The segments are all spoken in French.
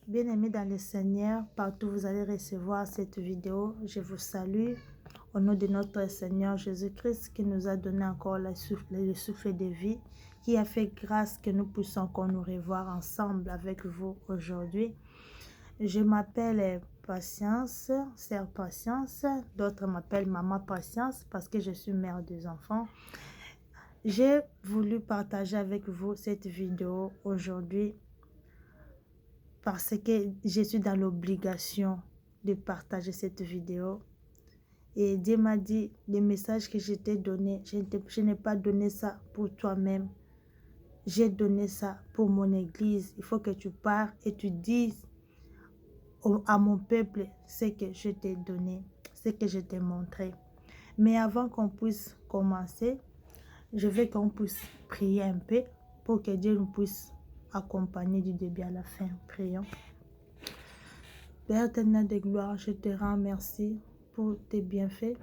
Bien-aimés dans le Seigneur, partout vous allez recevoir cette vidéo, je vous salue au nom de notre Seigneur Jésus-Christ qui nous a donné encore le souffle de vie, qui a fait grâce que nous puissions encore nous revoir ensemble avec vous aujourd'hui. Je m'appelle Patience, sœur Patience, d'autres m'appellent Maman Patience parce que je suis mère des enfants. J'ai voulu partager avec vous cette vidéo aujourd'hui parce que je suis dans l'obligation de partager cette vidéo. Et Dieu m'a dit, les messages que je t'ai donnés, je n'ai pas donné ça pour toi-même. J'ai donné ça pour mon église. Il faut que tu pars et tu dises à mon peuple ce que je t'ai donné, ce que je t'ai montré. Mais avant qu'on puisse commencer, je veux qu'on puisse prier un peu pour que Dieu nous puisse accompagner du début à la fin. Prions. Père éternel de gloire, je te rends merci pour tes bienfaits.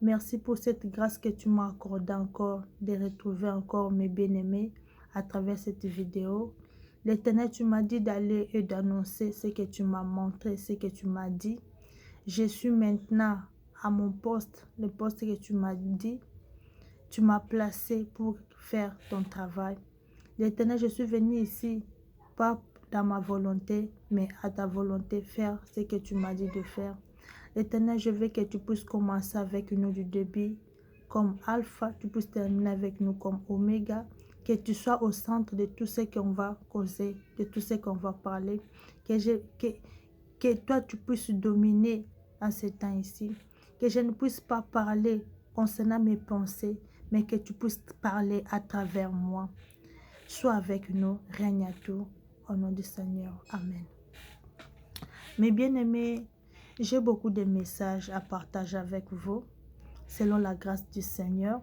Merci pour cette grâce que tu m'as accordée encore, de retrouver encore mes bien-aimés à travers cette vidéo. L'Éternel, tu m'as dit d'aller et d'annoncer ce que tu m'as montré, ce que tu m'as dit. Je suis maintenant à mon poste, le poste que tu m'as dit. Tu m'as placé pour faire ton travail. L'Éternel, je suis venu ici, pas dans ma volonté, mais à ta volonté, faire ce que tu m'as dit de faire. L'Éternel, je veux que tu puisses commencer avec nous du début, comme Alpha, tu puisses terminer avec nous comme Oméga, que tu sois au centre de tout ce qu'on va causer, de tout ce qu'on va parler, que toi, tu puisses dominer en ce temps ici, que je ne puisse pas parler concernant mes pensées, mais que tu puisses parler à travers moi. Sois avec nous, règne à tout, au nom du Seigneur. Amen. Mes bien-aimés, j'ai beaucoup de messages à partager avec vous, selon la grâce du Seigneur.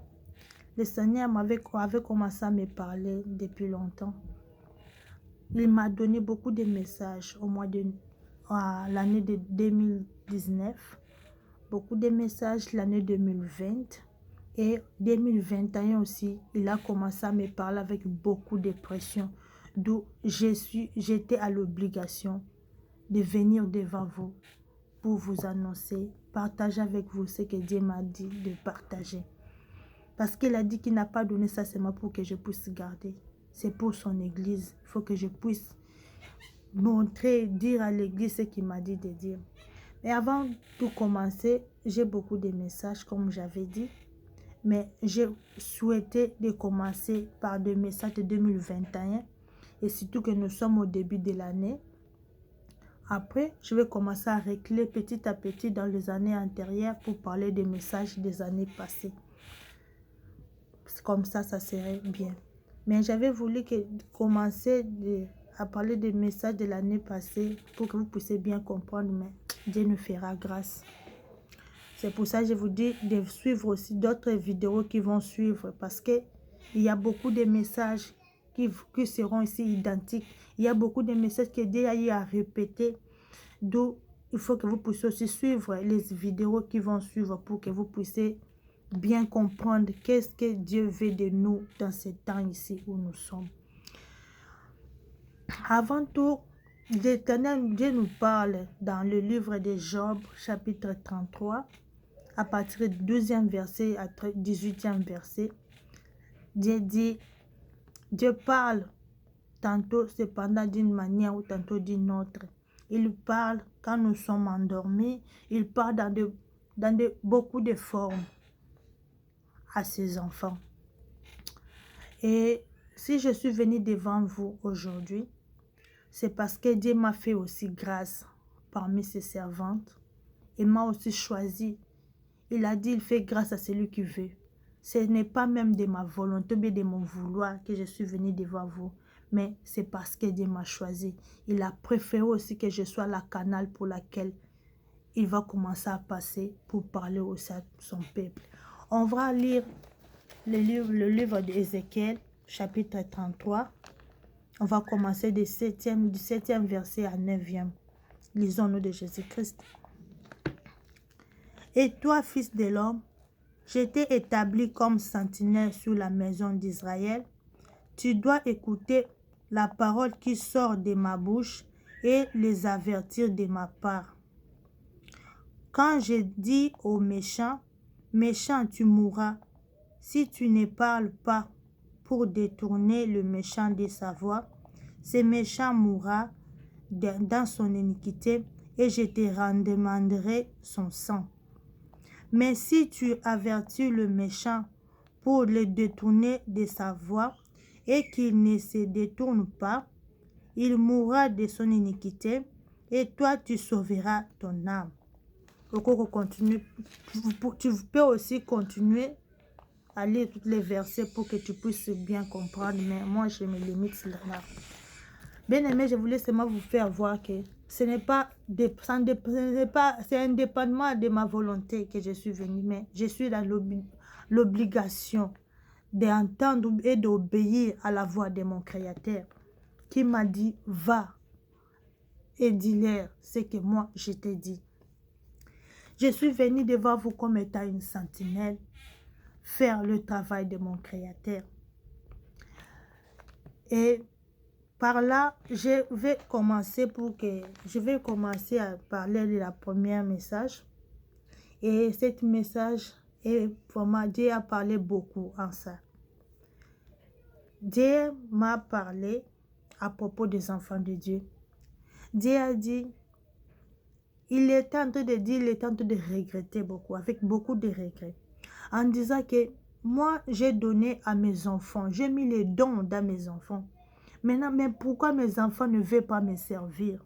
Le Seigneur avait commencé à me parler depuis longtemps. Il m'a donné beaucoup de messages à l'année de 2019, beaucoup de messages l'année 2020 et 2021 aussi. Il a commencé à me parler avec beaucoup de pression, d'où j'étais à l'obligation de venir devant vous pour vous annoncer, partager avec vous ce que Dieu m'a dit de partager. Parce qu'il a dit qu'il n'a pas donné ça seulement pour que je puisse garder. C'est pour son église. Il faut que je puisse montrer, dire à l'église ce qu'il m'a dit de dire. Mais avant de commencer, j'ai beaucoup de messages comme j'avais dit. Mais j'ai souhaité de commencer par des messages de 2021. Et surtout que nous sommes au début de l'année. Après, je vais commencer à reculer petit à petit dans les années antérieures pour parler des messages des années passées. Comme ça serait bien. Mais j'avais voulu commencer à parler des messages de l'année passée pour que vous puissiez bien comprendre, mais Dieu nous fera grâce. C'est pour ça que je vous dis de suivre aussi d'autres vidéos qui vont suivre parce qu'il y a beaucoup de messages qui seront ici identiques. Il y a beaucoup de messages que Dieu a eu à répéter. D'où il faut que vous puissiez aussi suivre les vidéos qui vont suivre pour que vous puissiez bien comprendre qu'est-ce que Dieu veut de nous dans ce temps ici où nous sommes. Avant tout, l'Éternel Dieu nous parle dans le livre de Job, chapitre 33, à partir du 12e verset à 18e verset. Dieu parle tantôt cependant d'une manière ou tantôt d'une autre. Il parle quand nous sommes endormis, il parle dans beaucoup de formes à ses enfants. Et si je suis venue devant vous aujourd'hui, c'est parce que Dieu m'a fait aussi grâce parmi ses servantes. Il m'a aussi choisi. Il a dit, il fait grâce à celui qui veut. Ce n'est pas même de ma volonté, mais de mon vouloir que je suis venue devant vous. Mais c'est parce que Dieu m'a choisi. Il a préféré aussi que je sois la canal pour laquelle il va commencer à passer pour parler aussi à son peuple. On va lire le livre d'Ézéchiel, chapitre 33. On va commencer du 7e verset à 9e. Lisons au nom de Jésus-Christ. Et toi, fils de l'homme, je t'ai établi comme sentinelle sur la maison d'Israël. Tu dois écouter la parole qui sort de ma bouche et les avertir de ma part. Quand je dis aux méchants, méchant, tu mourras, si tu ne parles pas pour détourner le méchant de sa voie, ce méchant mourra dans son iniquité et je te demanderai son sang. Mais si tu avertis le méchant pour le détourner de sa voie et qu'il ne se détourne pas, il mourra de son iniquité et toi tu sauveras ton âme. Tu peux aussi continuer à lire tous les versets pour que tu puisses bien comprendre, mais moi je me limite là. Bien aimé, je voulais seulement vous faire voir que c'est indépendamment de ma volonté que je suis venue, mais je suis dans l'obligation d'entendre et d'obéir à la voix de mon Créateur qui m'a dit va et dis-leur ce que moi je t'ai dit. Je suis venue devant vous comme étant une sentinelle, faire le travail de mon Créateur. Et par là, je vais commencer à parler de la première message. Et cette message est vraiment, Dieu a parlé beaucoup en ça. Dieu m'a parlé à propos des enfants de Dieu. Dieu a dit, il est en train de regretter beaucoup, avec beaucoup de regrets, en disant que moi, j'ai donné à mes enfants, j'ai mis les dons dans mes enfants. Maintenant, mais pourquoi mes enfants ne veulent pas me servir?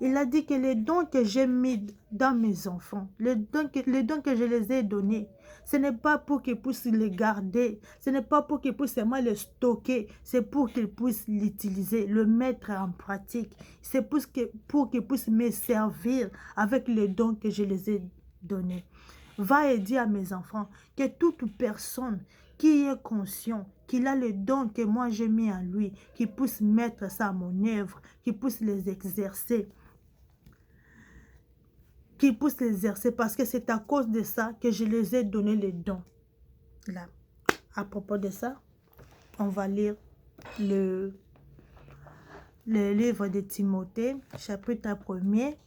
Il a dit que les dons que j'ai mis dans mes enfants, les dons que je les ai donnés, ce n'est pas pour qu'ils puissent les garder, ce n'est pas pour qu'ils puissent seulement les stocker, c'est pour qu'ils puissent l'utiliser, le mettre en pratique. C'est pour qu'ils puissent me servir avec les dons que je les ai donnés. Va et dis à mes enfants que toute personne qui est conscient qu'il a le don que moi j'ai mis en lui, qui puisse mettre ça à mon œuvre, qui puisse les exercer. Parce que c'est à cause de ça que je les ai donné les dons. Là, à propos de ça, on va lire le livre de Timothée, chapitre 1er,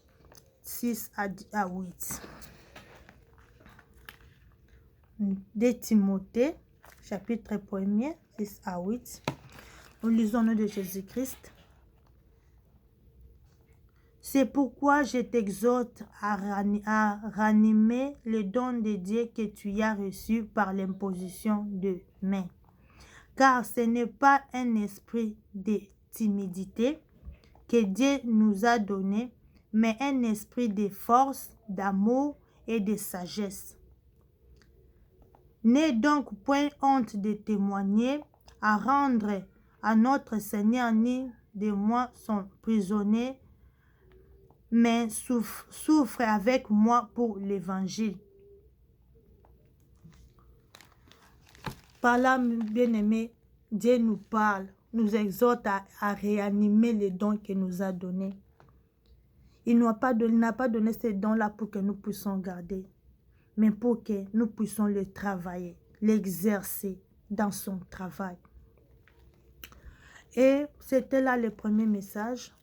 6 à 8. De Timothée, chapitre 1er, 6 à 8. Nous lisons au nom de Jésus-Christ. C'est pourquoi je t'exhorte à ranimer le don de Dieu que tu as reçu par l'imposition de main. Car ce n'est pas un esprit de timidité que Dieu nous a donné, mais un esprit de force, d'amour et de sagesse. N'aie donc point honte de témoigner, à rendre à notre Seigneur ni de moi son prisonnier, mais souffre avec moi pour l'évangile. Par là, bien-aimé, Dieu nous parle, nous exhorte à réanimer les dons qu'il nous a donnés. Il n'a pas donné ces dons-là pour que nous puissions garder, mais pour que nous puissions le travailler, l'exercer dans son travail. Et c'était là le premier message.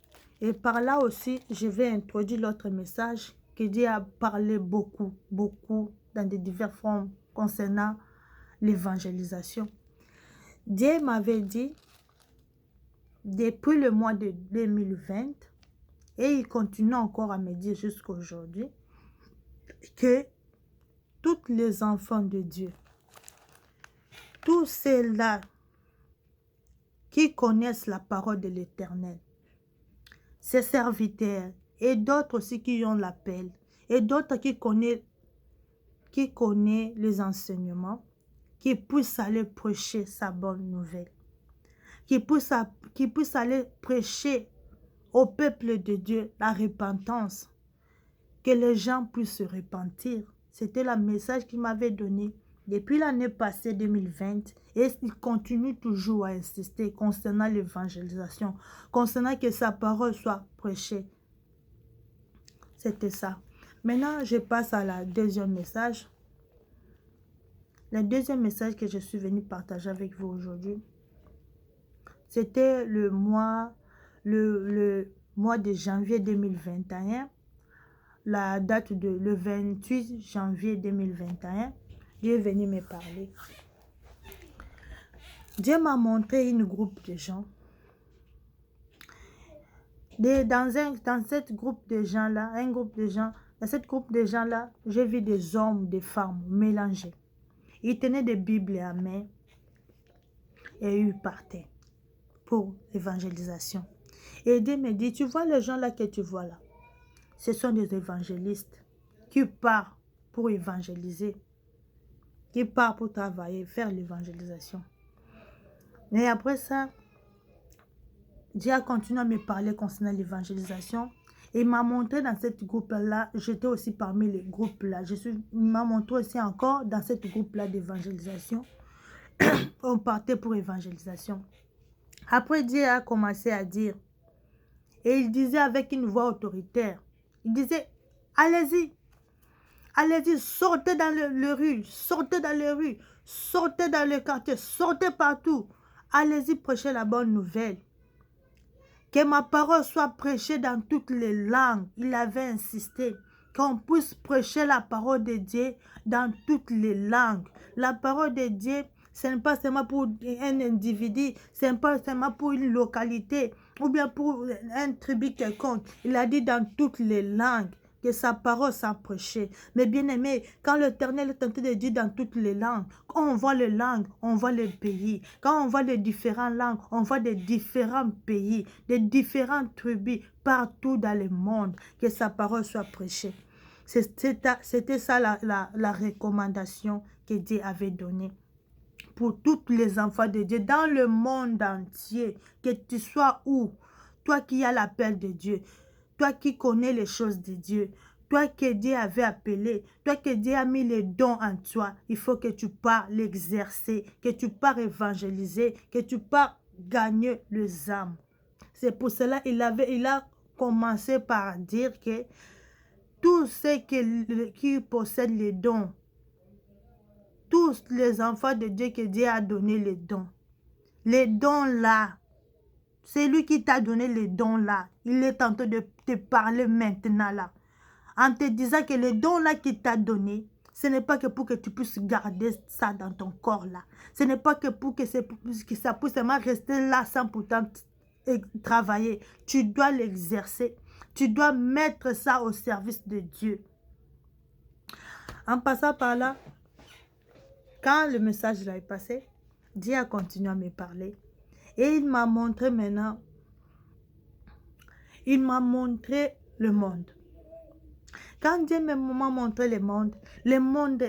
Et par là aussi, je vais introduire l'autre message que Dieu a parlé beaucoup dans de diverses formes concernant l'évangélisation. Dieu m'avait dit, depuis le mois de 2020, et il continue encore à me dire jusqu'à aujourd'hui, que tous les enfants de Dieu, tous ceux-là qui connaissent la parole de l'Éternel, ses serviteurs et d'autres aussi qui ont l'appel et d'autres qui connaissent les enseignements, qui puissent aller prêcher sa bonne nouvelle, qui puissent aller prêcher au peuple de Dieu la repentance, que les gens puissent se repentir. C'était le message qu'il m'avait donné depuis l'année passée 2020 et il continue toujours à insister concernant l'évangélisation, concernant que sa parole soit prêchée. C'était ça. Maintenant, je passe à la deuxième message. Le deuxième message que je suis venue partager avec vous aujourd'hui, c'était le mois de janvier 2021, la date de le 28 janvier 2021, Dieu est venu me parler. Dieu m'a montré un groupe de gens. Dans cette groupe de gens-là, dans cette groupe de gens-là, j'ai vu des hommes, des femmes mélangés. Ils tenaient des Bibles à main et ils partaient pour l'évangélisation. Et Dieu me dit, tu vois les gens-là que tu vois là, ce sont des évangélistes qui partent pour évangéliser, qui partent pour travailler, faire l'évangélisation. Et après ça, Dieu a continué à me parler concernant l'évangélisation. Et il m'a montré dans cette groupe-là, j'étais aussi parmi les groupes-là. Il m'a montré aussi encore dans cette groupe-là d'évangélisation. On partait pour évangélisation. Après, Dieu a commencé à dire, et il disait avec une voix autoritaire, il disait, allez-y, allez-y, sortez dans les rues, sortez dans les rues, sortez dans les quartiers, sortez partout. Allez-y, prêchez la bonne nouvelle. Que ma parole soit prêchée dans toutes les langues. Il avait insisté qu'on puisse prêcher la parole de Dieu dans toutes les langues. La parole de Dieu, ce n'est pas seulement pour un individu, ce n'est pas seulement pour une localité ou bien pour un tribu quelconque. Il a dit dans toutes les langues que sa parole soit prêchée. Mais bien aimé, quand l'Éternel est tenté de dire dans toutes les langues, quand on voit les langues, on voit les pays. Quand on voit les différentes langues, on voit des différents pays, des différentes tribus partout dans le monde, que sa parole soit prêchée. C'était ça la recommandation que Dieu avait donnée pour tous les enfants de Dieu dans le monde entier, que tu sois où, toi qui as l'appel de Dieu, toi qui connais les choses de Dieu, toi que Dieu avait appelé, toi que Dieu a mis les dons en toi, il faut que tu pars l'exercer, que tu pars évangéliser, que tu pars gagner les âmes. C'est pour cela qu'il a commencé par dire que tous ceux qui possèdent les dons, tous les enfants de Dieu que Dieu a donné les dons là, c'est lui qui t'a donné les dons là. Il est en train de te parler maintenant là. En te disant que les dons là qu'il t'a donné, ce n'est pas que pour que tu puisses garder ça dans ton corps là. Ce n'est pas que pour que ça puisse seulement rester là sans pourtant travailler. Tu dois l'exercer. Tu dois mettre ça au service de Dieu. En passant par là, quand le message là est passé, Dieu a continué à me parler. Et il m'a montré maintenant, il m'a montré le monde. Quand Dieu m'a montré le monde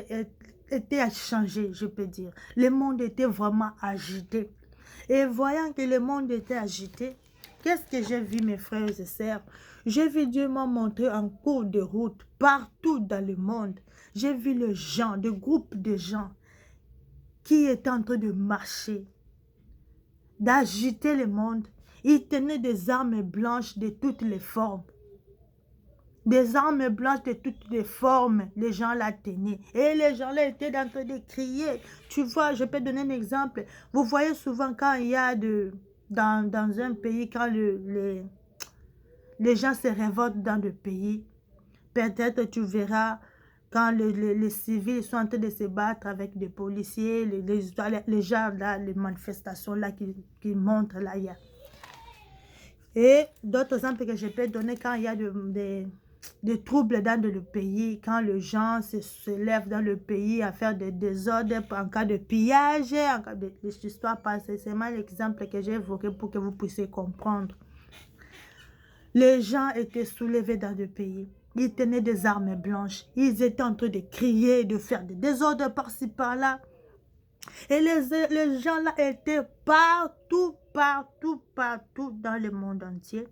était changé, je peux dire. Le monde était vraiment agité. Et voyant que le monde était agité, qu'est-ce que j'ai vu, mes frères et sœurs? J'ai vu Dieu m'a montré en cours de route, partout dans le monde. J'ai vu les gens, des groupes de gens qui étaient en train de marcher, d'agiter le monde. Ils tenaient des armes blanches de toutes les formes. Des armes blanches de toutes les formes, les gens la tenaient. Et les gens là étaient en train de crier. Tu vois, je peux donner un exemple. Vous voyez souvent quand il y a dans un pays, quand les gens se révoltent dans le pays, peut-être tu verras quand les civils sont en train de se battre avec des policiers, les gens là, les manifestations là qui montrent là, il y a. Et d'autres exemples que je peux donner quand il y a des troubles dans le pays, quand les gens se lèvent dans le pays à faire des désordres en cas de pillage, en cas de histoires passées. C'est mal l'exemple que j'ai évoqué pour que vous puissiez comprendre. Les gens étaient soulevés dans le pays. Ils tenaient des armes blanches. Ils étaient en train de crier, de faire des désordres par-ci, par-là. Et les gens là étaient partout dans le monde entier.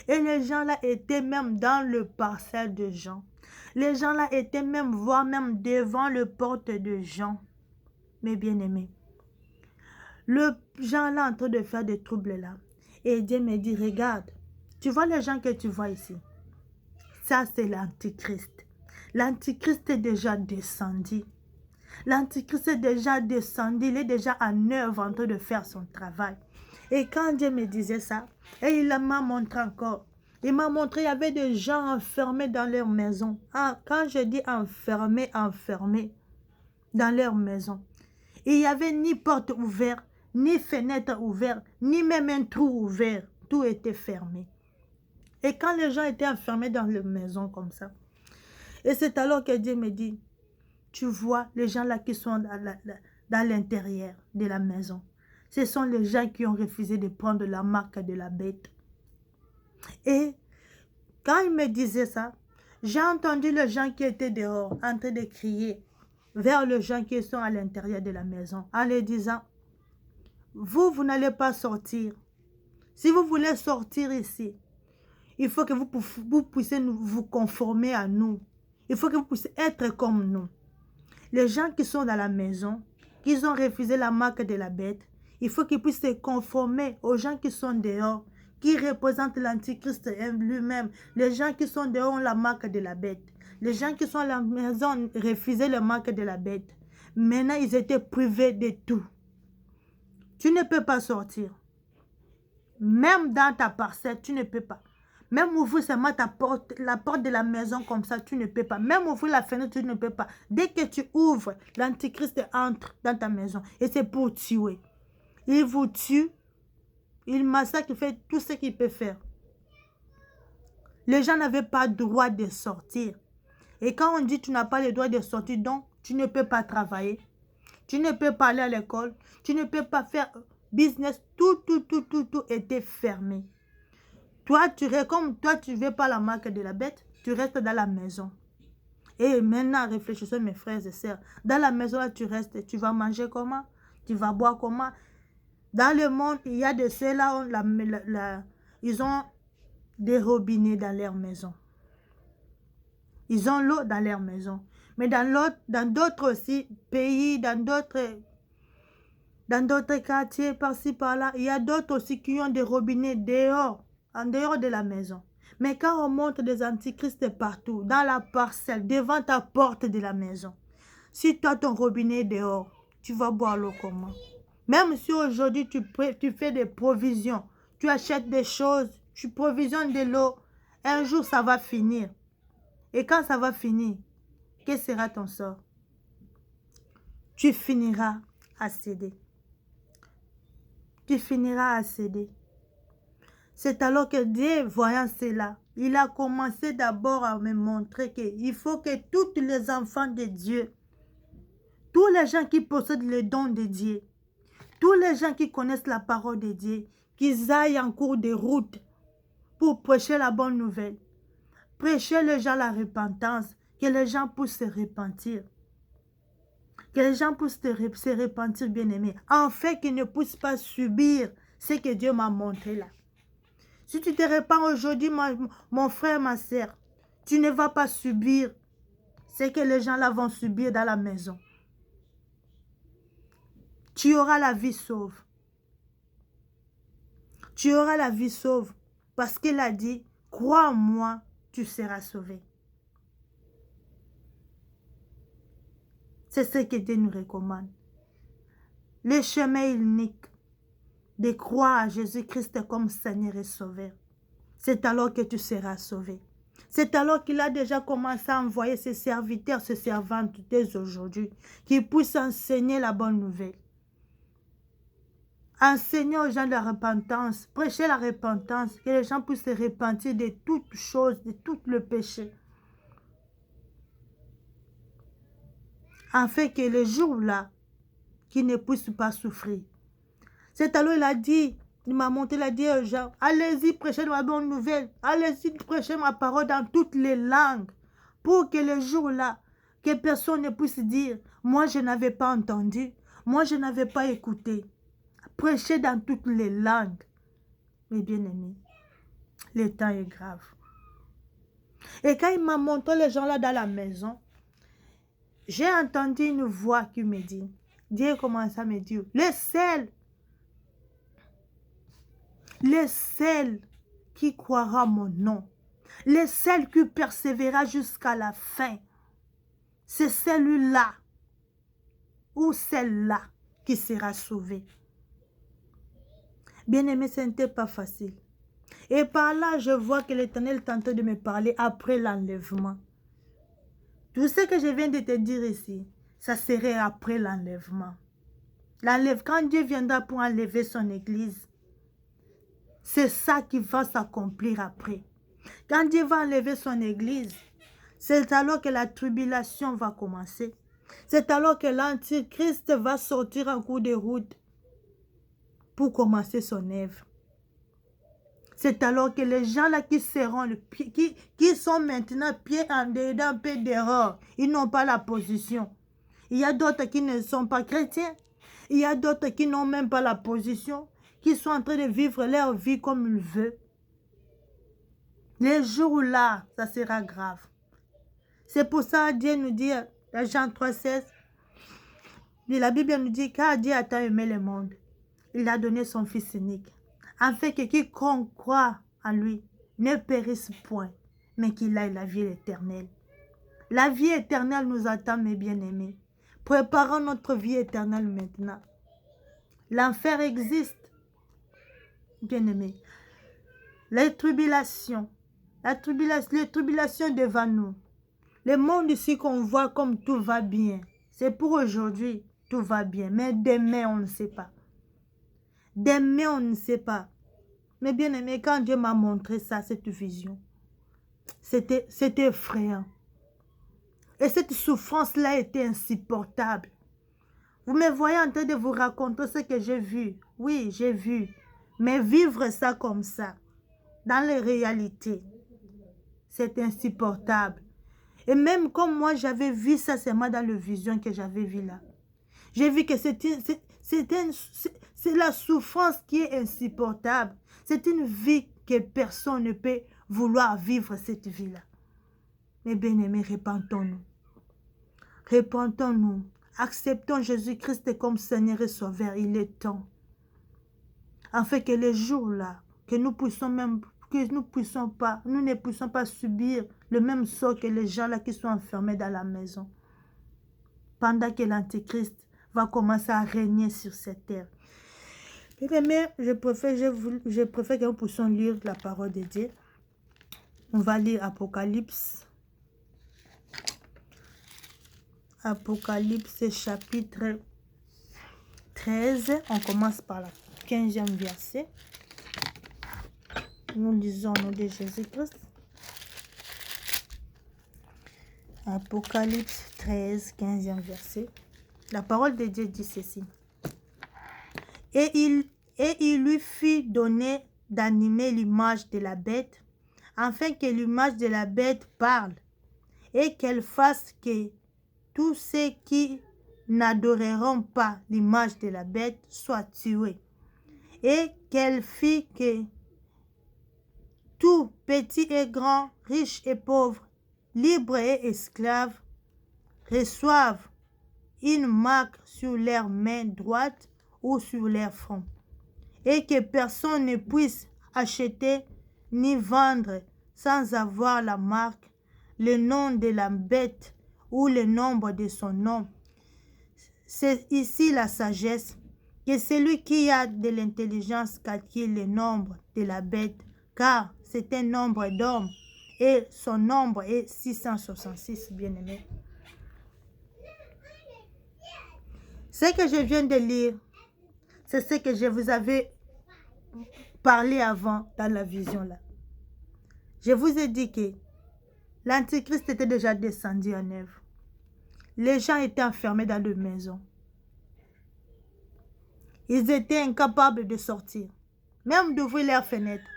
Et les gens là étaient même dans le parcelle de Jean. Les gens là étaient même, voire même devant le porte de Jean. Mes bien-aimés. Le gens là en train de faire des troubles là. Et Dieu me dit, regarde, tu vois les gens que tu vois ici. Ça c'est l'antichrist. L'antichrist est déjà descendu. L'antichrist est déjà descendu. Il est déjà en œuvre en train de faire son travail. Et quand Dieu me disait ça, et il m'a montré encore, Il m'a montré, il y avait des gens enfermés dans leur maison. Ah, quand je dis enfermés, enfermés dans leur maison. Il n'y avait ni porte ouverte, ni fenêtre ouverte, ni même un trou ouvert. Tout était fermé. Et quand les gens étaient enfermés dans leur maison comme ça, et c'est alors que Dieu me dit, tu vois, les gens là qui sont dans l'intérieur de la maison, ce sont les gens qui ont refusé de prendre la marque de la bête. Et quand il me disait ça, j'ai entendu les gens qui étaient dehors en train de crier vers les gens qui sont à l'intérieur de la maison, en leur disant, vous n'allez pas sortir. Si vous voulez sortir ici, il faut que vous puissiez vous conformer à nous. Il faut que vous puissiez être comme nous. Les gens qui sont dans la maison, qui ont refusé la marque de la bête, il faut qu'ils puissent se conformer aux gens qui sont dehors, qui représentent l'Antichrist lui-même. Les gens qui sont dehors ont la marque de la bête. Les gens qui sont à la maison refusaient la marque de la bête. Maintenant, ils étaient privés de tout. Tu ne peux pas sortir. Même dans ta parcelle, tu ne peux pas. Même ouvrir seulement la porte de la maison comme ça, tu ne peux pas. Même ouvrir la fenêtre, tu ne peux pas. Dès que tu ouvres, l'Antichrist entre dans ta maison. Et c'est pour tuer. Il vous tue. Il massacre, il fait tout ce qu'il peut faire. Les gens n'avaient pas le droit de sortir. Et quand on dit tu n'as pas le droit de sortir, donc tu ne peux pas travailler. Tu ne peux pas aller à l'école. Tu ne peux pas faire business. Tout était fermé. Comme toi, tu ne veux pas la marque de la bête, tu restes dans la maison. Et maintenant, réfléchissez mes frères et sœurs. Dans la maison, là, tu restes. Tu vas manger comment? Tu vas boire comment? Dans le monde, il y a de ceux-là, ils ont des robinets dans leur maison. Ils ont l'eau dans leur maison. Mais dans d'autres aussi pays, dans d'autres quartiers, par-ci, par-là, il y a d'autres aussi qui ont des robinets dehors, en dehors de la maison. Mais quand on montre des antichrists partout, dans la parcelle, devant ta porte de la maison, si toi, ton robinet est dehors, tu vas boire l'eau comment? Même si aujourd'hui, tu fais des provisions, tu achètes des choses, tu provisionnes de l'eau, un jour, ça va finir. Et quand ça va finir, quel sera ton sort? Tu finiras à céder. Tu finiras à céder. C'est alors que Dieu, voyant cela, il a commencé d'abord à me montrer qu'il faut que tous les enfants de Dieu, tous les gens qui possèdent le don de Dieu, tous les gens qui connaissent la parole de Dieu, qu'ils aillent en cours de route pour prêcher la bonne nouvelle. Prêcher les gens la repentance, que les gens puissent se repentir. Que les gens puissent se repentir, bien-aimés. En fait, qu'ils ne puissent pas subir ce que Dieu m'a montré là. Si tu te repens aujourd'hui, mon frère, ma soeur, tu ne vas pas subir ce que les gens là vont subir dans la maison. Tu auras la vie sauve. Tu auras la vie sauve parce qu'il a dit, crois en moi, tu seras sauvé. C'est ce que Dieu nous recommande. Le chemin unique de croire à Jésus-Christ comme Seigneur et Sauveur. C'est alors que tu seras sauvé. C'est alors qu'il a déjà commencé à envoyer ses serviteurs, ses servantes dès aujourd'hui, qui puissent enseigner la bonne nouvelle. Enseigner aux gens la repentance, prêcher la repentance, que les gens puissent se repentir de toutes choses, de tout le péché. Afin que le jour-là, qu'ils ne puissent pas souffrir. C'est alors il a dit, il m'a monté, il a dit aux gens, allez-y prêcher ma bonne nouvelle, allez-y prêcher ma parole dans toutes les langues, pour que le jour-là, que personne ne puisse dire, moi je n'avais pas entendu, moi je n'avais pas écouté. Prêcher dans toutes les langues. Mes bien-aimés, le temps est grave. Et quand il m'a montré les gens là dans la maison, j'ai entendu une voix qui me dit, Dieu commence à me dire, le seul qui croira mon nom, le seul qui persévérera jusqu'à la fin, c'est celui-là ou celle-là qui sera sauvé. Bien-aimé, ce n'était pas facile. Et par là, je vois que l'Éternel est en train de me parler après l'enlèvement. Tout ce que je viens de te dire ici, ça serait après l'enlèvement. Quand Dieu viendra pour enlever son église, c'est ça qui va s'accomplir après. Quand Dieu va enlever son église, c'est alors que la tribulation va commencer. C'est alors que l'Antichrist va sortir en cours de route pour commencer son œuvre. C'est alors que les gens là qui seront qui sont maintenant pieds en dedans, pieds dehors, ils n'ont pas la position. Il y a d'autres qui ne sont pas chrétiens. Il y a d'autres qui n'ont même pas la position, qui sont en train de vivre leur vie comme ils veulent. Les jours là, ça sera grave. C'est pour ça que Dieu nous dit, dans Jean 3,16, la Bible nous dit, car Dieu a tant aimé le monde, il a donné son Fils unique, afin que quiconque croit en lui ne périsse point, mais qu'il ait la vie éternelle. La vie éternelle nous attend, mes bien-aimés. Préparons notre vie éternelle maintenant. L'enfer existe, bien-aimés. Les tribulations devant nous. Le monde ici qu'on voit comme tout va bien. C'est pour aujourd'hui, tout va bien. Mais demain, on ne sait pas. Demain, on ne sait pas. Mais bien aimé, quand Dieu m'a montré ça, cette vision, c'était effrayant. Et cette souffrance-là était insupportable. Vous me voyez en train de vous raconter ce que j'ai vu. Oui, j'ai vu. Mais vivre ça comme ça, dans les réalités, c'est insupportable. Et même comme moi, j'avais vu ça, c'est moi dans la vision que j'avais vu là. J'ai vu que c'est la souffrance qui est insupportable. C'est une vie que personne ne peut vouloir vivre cette vie-là. Mes bien-aimés, repentons-nous. Repentons-nous. Acceptons Jésus-Christ comme Seigneur et Sauveur. Il est temps. Afin que les jours-là, que nous ne puissions pas subir le même sort que les gens là qui sont enfermés dans la maison. Pendant que l'Antichrist va commencer à régner sur cette terre. Mais je préfère que nous puissions lire la parole de Dieu. On va lire Apocalypse. Apocalypse chapitre 13. On commence par la 15e verset. Nous lisons au nom de Jésus-Christ. Apocalypse 13, 15e verset. La parole de Dieu dit ceci. Et il lui fut donné d'animer l'image de la bête, afin que l'image de la bête parle, et qu'elle fasse que tous ceux qui n'adoreront pas l'image de la bête soient tués, et qu'elle fit que tout, petit et grand, riche et pauvre, libre et esclave, reçoivent une marque sur leur main droite ou sur leur front, et que personne ne puisse acheter ni vendre sans avoir la marque, le nom de la bête ou le nombre de son nom. C'est ici la sagesse, que celui qui a de l'intelligence calcule le nombre de la bête, car c'est un nombre d'hommes, et son nombre est 666, bien-aimés. Ce que je viens de lire, c'est ce que je vous avais parlé avant dans la vision là. Je vous ai dit que l'Antichrist était déjà descendu en œuvre. Les gens étaient enfermés dans leur maison. Ils étaient incapables de sortir, même d'ouvrir leurs fenêtres.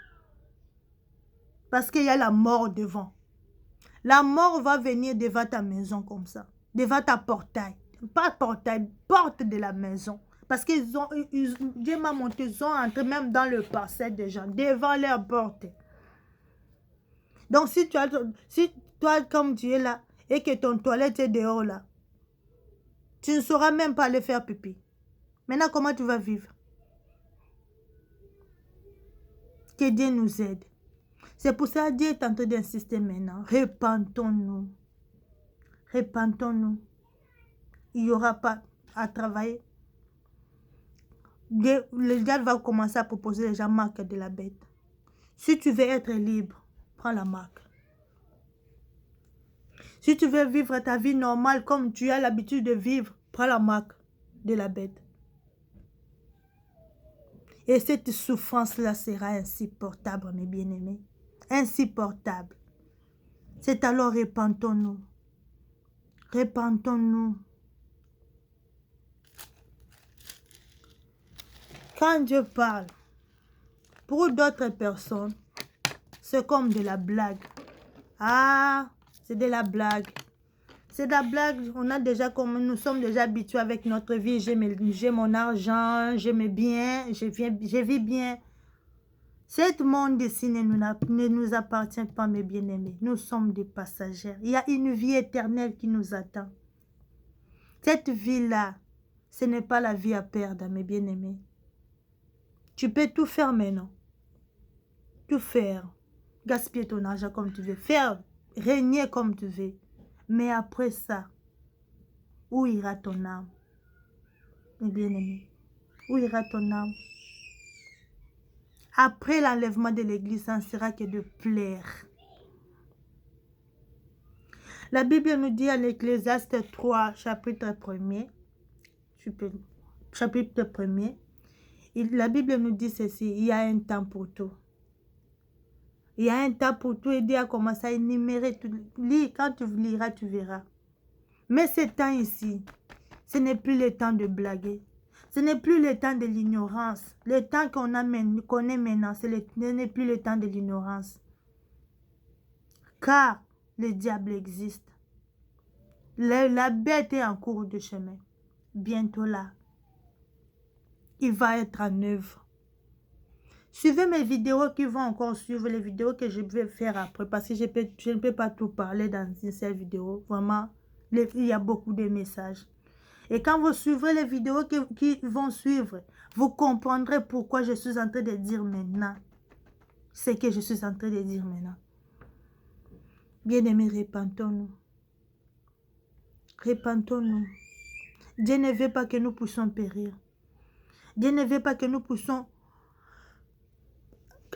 Parce qu'il y a la mort devant. La mort va venir devant ta maison comme ça, devant ta portail. Pas portail, porte de la maison. Parce que Dieu m'a montré, ils sont entrés même dans le parcelle des gens, devant leur porte. Donc si toi comme tu es là, et que ton toilette est dehors là, tu ne sauras même pas aller faire pipi. Maintenant, comment tu vas vivre? Que Dieu nous aide. C'est pour ça que Dieu est en train d'insister maintenant. Repentons-nous. Repentons-nous. Il n'y aura pas à travailler. Le diable va commencer à proposer les gens marques de la bête. Si tu veux être libre, prends la marque. Si tu veux vivre ta vie normale comme tu as l'habitude de vivre, prends la marque de la bête. Et cette souffrance-là sera insupportable, mes bien-aimés. Insupportable. C'est alors repentons-nous. Repentons-nous. Quand Dieu parle, pour d'autres personnes, c'est comme de la blague. Ah, c'est de la blague. C'est de la blague. Nous sommes déjà habitués avec notre vie. J'ai mon argent, j'ai mes biens, je vis bien. Ce monde ici ne nous appartient pas, mes bien-aimés. Nous sommes des passagers. Il y a une vie éternelle qui nous attend. Cette vie-là, ce n'est pas la vie à perdre, mes bien-aimés. Tu peux tout faire maintenant. Tout faire. Gaspiller ton argent comme tu veux. Faire, régner comme tu veux. Mais après ça, où ira ton âme? Mes bien-aimés, où ira ton âme? Après l'enlèvement de l'église, ça ne sera que de plaire. La Bible nous dit à l'Ecclésiaste 3, chapitre 1er, chapitre 1er, la Bible nous dit ceci, il y a un temps pour tout. Il y a un temps pour tout, et Dieu a commencé à énumérer tout. Lis, quand tu liras, tu verras. Mais ce temps ici, ce n'est plus le temps de blaguer. Ce n'est plus le temps de l'ignorance. Le temps qu'on connaît maintenant, ce n'est plus le temps de l'ignorance. Car le diable existe. La bête est en cours de chemin. Bientôt là, il va être en œuvre. Suivez mes vidéos qui vont encore suivre les vidéos que je vais faire après. Parce que je ne peux pas tout parler dans une seule vidéo. Vraiment, il y a beaucoup de messages. Et quand vous suivrez les vidéos qui vont suivre, vous comprendrez pourquoi je suis en train de dire maintenant. Ce que je suis en train de dire maintenant. Bien-aimés, repentons-nous. Repentons-nous. Dieu ne veut pas que nous puissions périr. Dieu ne veut pas que nous puissions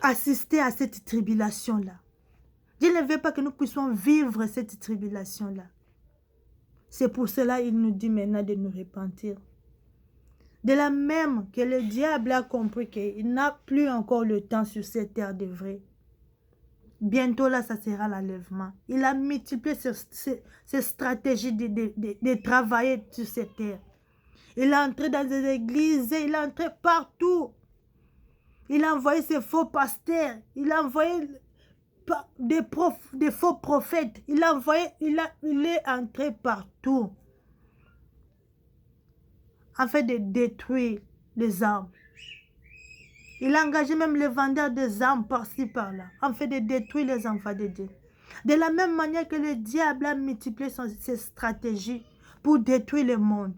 assister à cette tribulation-là. Dieu ne veut pas que nous puissions vivre cette tribulation-là. C'est pour cela qu'il nous dit maintenant de nous repentir. De la même que le diable a compris qu'il n'a plus encore le temps sur cette terre de vrai. Bientôt là, ça sera l'enlèvement. Il a multiplié ses stratégies de travailler sur cette terre. Il est entré dans les églises, il est entré partout. Il a envoyé ses faux pasteurs, il a envoyé des faux prophètes, il est entré partout afin de détruire les âmes. Il a engagé même les vendeurs des âmes par-ci par-là, afin de détruire les enfants de Dieu. De la même manière que le diable a multiplié ses stratégies pour détruire le monde,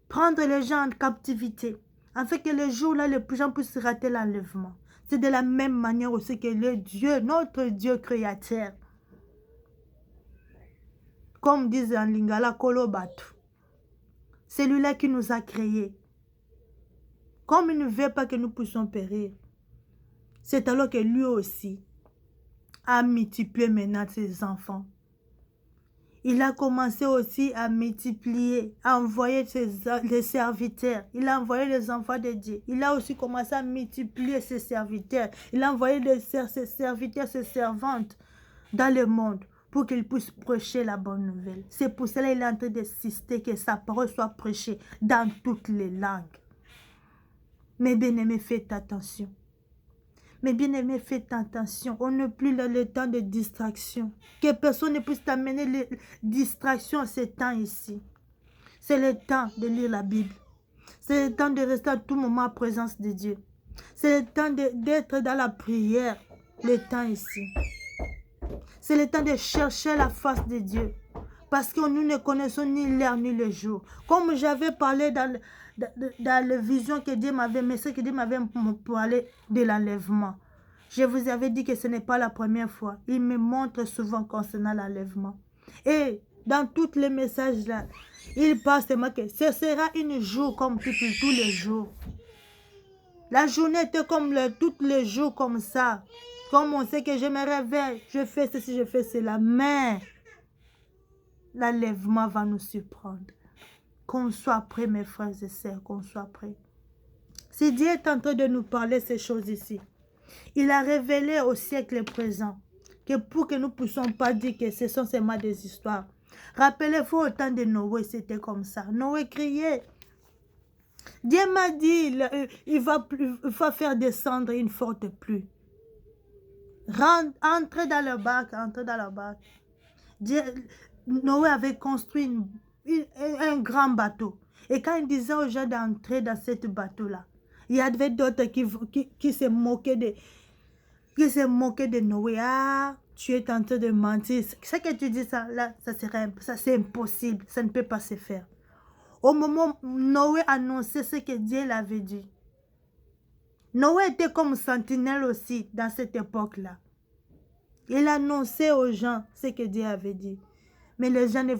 prendre les gens en captivité, afin que le jour-là, les gens puissent rater l'enlèvement. C'est de la même manière aussi que le Dieu, notre Dieu créateur, comme disent en lingala, Kolobatu, celui-là qui nous a créés, comme il ne veut pas que nous puissions périr, c'est alors que lui aussi a multiplié maintenant ses enfants. Il a commencé aussi à multiplier, à envoyer les serviteurs. Il a envoyé les enfants de Dieu. Il a aussi commencé à multiplier ses serviteurs. Il a envoyé ses serviteurs, ses servantes dans le monde pour qu'ils puissent prêcher la bonne nouvelle. C'est pour cela qu'il est en train d'insister que sa parole soit prêchée dans toutes les langues. Mes bien-aimés, faites attention. Mais bien aimé, faites attention. On n'a plus le temps de distraction. Que personne ne puisse t'amener les distractions à ce temps ici. C'est le temps de lire la Bible. C'est le temps de rester à tout moment en présence de Dieu. C'est le temps d'être dans la prière. Le temps ici. C'est le temps de chercher la face de Dieu. Parce que nous ne connaissons ni l'heure ni le jour. Comme j'avais parlé dans la vision que Dieu m'avait, mais ce que Dieu m'avait parlé de l'enlèvement. Je vous avais dit que ce n'est pas la première fois. Il me montre souvent concernant l'enlèvement. Et dans tous les messages là, il parle seulement que ce sera un jour comme tous les jours. La journée était comme tous les jours comme ça. Comme on sait que je me réveille, je fais ceci, je fais cela. Mais l'enlèvement va nous surprendre. Qu'on soit prêts, mes frères et sœurs, qu'on soit prêts. Si Dieu est en train de nous parler ces choses ici, il a révélé au siècle présent que pour que nous ne puissions pas dire que ce sont seulement des histoires. Rappelez-vous au temps de Noé, c'était comme ça. Noé criait. Dieu m'a dit, il va faire descendre une forte pluie. Entrez dans le bac, entrez dans le bac. Noé avait construit un grand bateau. Et quand il disait aux gens d'entrer dans ce bateau-là, il y avait d'autres qui se moquaient de Noé. Ah, tu es en train de mentir. Ce que tu dis, ça c'est impossible. Ça ne peut pas se faire. Au moment où Noé annonçait ce que Dieu l'avait dit, Noé était comme sentinelle aussi dans cette époque-là. Il annonçait aux gens ce que Dieu avait dit. Mais les gens ne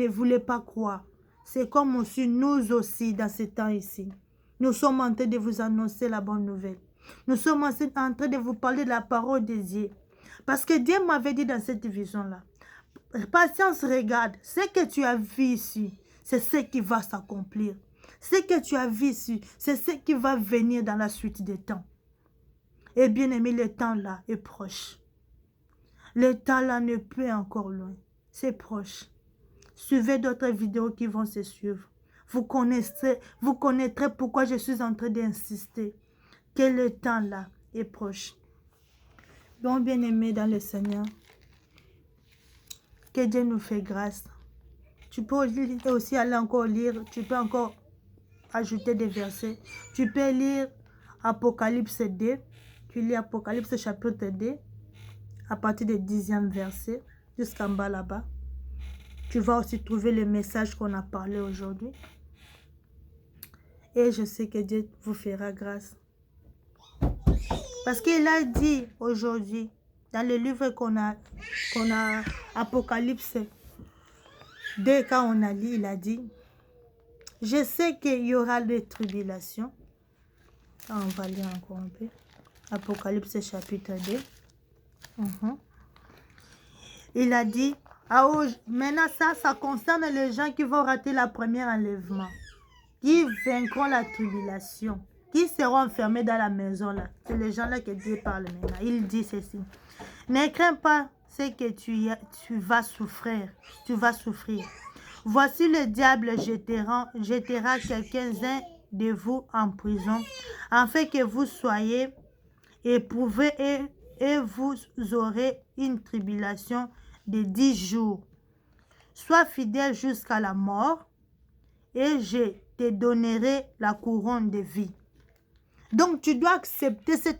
voulaient pas croire. C'est comme aussi nous aussi dans ce temps ici. Nous sommes en train de vous annoncer la bonne nouvelle. Nous sommes en train de vous parler de la parole de Dieu. Parce que Dieu m'avait dit dans cette vision-là, patience, regarde, ce que tu as vu ici, c'est ce qui va s'accomplir. Ce que tu as vu ici, c'est ce qui va venir dans la suite des temps. Et bien aimé, le temps là est proche. Le temps là n'est plus encore loin. C'est proche. Suivez d'autres vidéos qui vont se suivre. Vous connaîtrez pourquoi je suis en train d'insister que le temps là est proche. Donc, bien aimé dans le Seigneur, que Dieu nous fait grâce. Tu peux aussi aller encore lire, tu peux encore ajouter des versets. Tu peux lire Apocalypse 2. Tu lis Apocalypse chapitre 2 à partir du 10e verset jusqu'en bas là-bas. Tu vas aussi trouver le message qu'on a parlé aujourd'hui. Et je sais que Dieu vous fera grâce. Parce qu'il a dit aujourd'hui, dans le livre qu'on a Apocalypse 2, quand on a lu, il a dit, je sais qu'il y aura des tribulations. On va lire encore un peu. Apocalypse chapitre 2. Il a dit, maintenant ça concerne les gens qui vont rater la première enlèvement, qui vaincront la tribulation, qui seront enfermés dans la maison là. C'est les gens là que Dieu parle maintenant. Il dit ceci. Ne crains pas ce que tu vas souffrir. Tu vas souffrir. Voici le diable jettera quelqu'un de vous en prison, afin que vous soyez éprouvés et vous aurez une tribulation de 10 jours. Sois fidèle jusqu'à la mort, et je te donnerai la couronne de vie. Donc, tu dois accepter cette